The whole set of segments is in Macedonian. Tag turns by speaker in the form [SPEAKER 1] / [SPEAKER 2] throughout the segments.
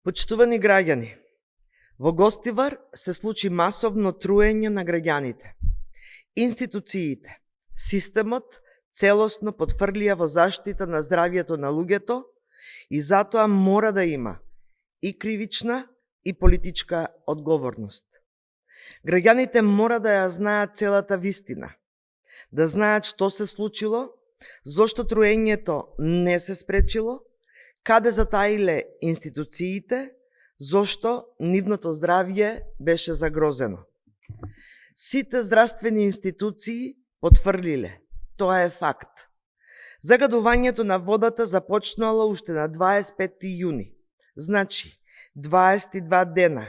[SPEAKER 1] Почитувани граѓани, во Гостивар се случи масовно труење на граѓаните. Институциите, системот целосно потврлија во заштита на здравјето на луѓето и затоа мора да има и кривична и политичка одговорност. Граѓаните мора да ја знаат целата вистина, да знаат што се случило, зошто труењето не се спречило, каде затаиле институциите, зошто нивното здравје беше загрозено. Сите здравствени институции потврлиле, тоа е факт. Загадувањето на водата започнало уште на 25 јуни. Значи, 22 дена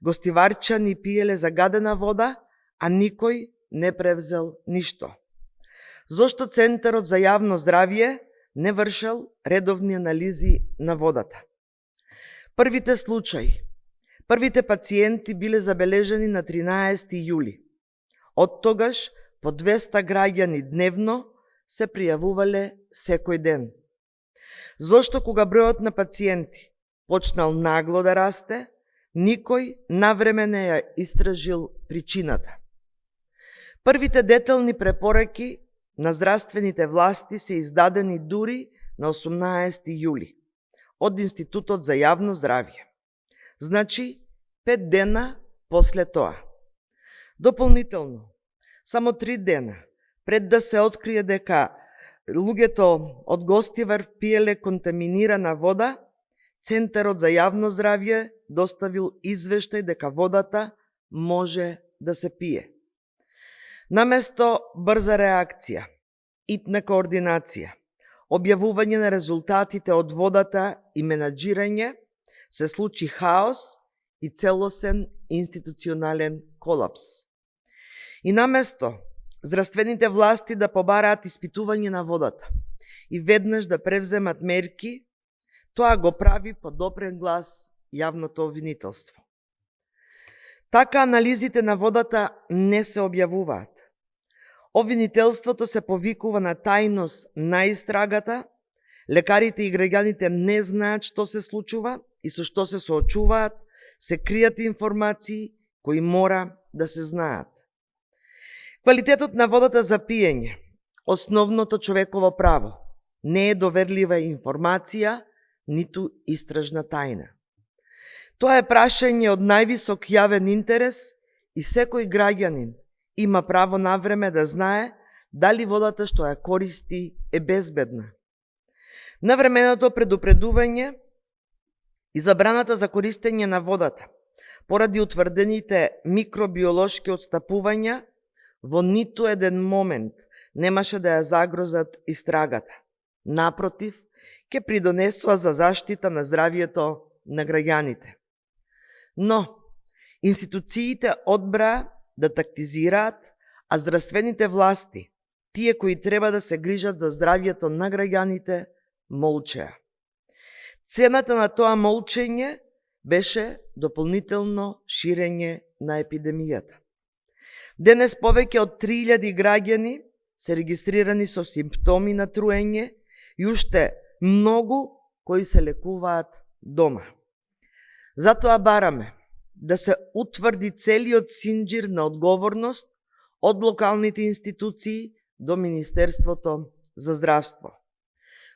[SPEAKER 1] гостиварчани пиеле загадена вода, а никој не превзел ништо. Зошто Центарот за јавно здравје не вршел редовни анализи на водата? Првите случаи, првите пациенти биле забележени на 13 јули. Од тогаш по 200 граѓани дневно се пријавувале секој ден. Зошто кога бројот на пациенти почнал нагло да расте, никој навреме не ја истражил причината? Првите детални препораки на здравствените власти се издадени дури на 18 јули од Институтот за јавно здравје. Значи, 5 дена после тоа. Дополнително, само 3 дена пред да се открие дека луѓето од Гостивар пиеле контаминирана вода, Центарот за јавно здравје доставил извештај дека водата може да се пие. Наместо брза реакција, итна координација, објавување на резултатите од водата и менаџирање, се случи хаос и целосен институционален колапс. И наместо здравствените власти да побараат испитување на водата и веднаш да превземат мерки, тоа го прави по допрен глас јавното обвинителство. Така анализите на водата не се објавуваат. Обвинителството се повикува на тајност на истрагата, лекарите и граѓаните не знаат што се случува и со што се соочуваат, се кријат информации кои мора да се знаат. Квалитетот на водата за пиење, основното човеково право, не е доверлива информација, ниту истражна тајна. Тоа е прашање од највисок јавен интерес и секој граѓанин има право навреме да знае дали водата што ја користи е безбедна. Навременото предупредување и забраната за користење на водата поради утврдените микробиолошки отстапувања во ниту еден момент немаше да ја загрозат истрагата. Напротив, ќе придонесува за заштита на здравјето на граѓаните. Но, институциите одбраа да тактизираат, а здравствените власти, тие кои треба да се грижат за здравјето на граѓаните, молчеа. Цената на тоа молчење беше дополнително ширење на епидемијата. Денес повеќе од 3000 граѓани се регистрирани со симптоми на труење и уште многу кои се лекуваат дома. Затоа бараме да се утврди целиот синџир на одговорност од локалните институции до Министерството за здравство.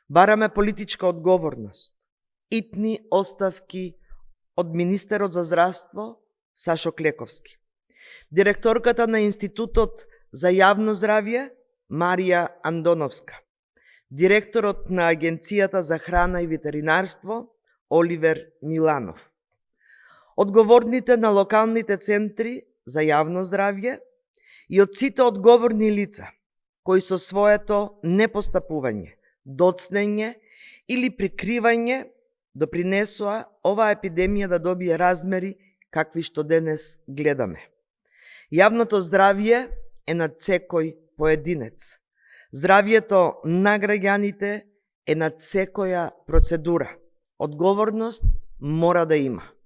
[SPEAKER 1] Бараме политичка одговорност, итни оставки од министерот за здравство Сашо Клековски, директорката на Институтот за јавно здравје Марија Андоновска, директорот на Агенцијата за храна и ветеринарство Оливер Миланов, одговорните на локалните центри за јавно здравје и од сите одговорни лица кои со своето непостапување, доцнење или прикривање допринесоа оваа епидемија да добие размери какви што денес гледаме. Јавното здравје е над секој поединец. Здравјето на граѓаните е над секоја процедура. Одговорност мора да има.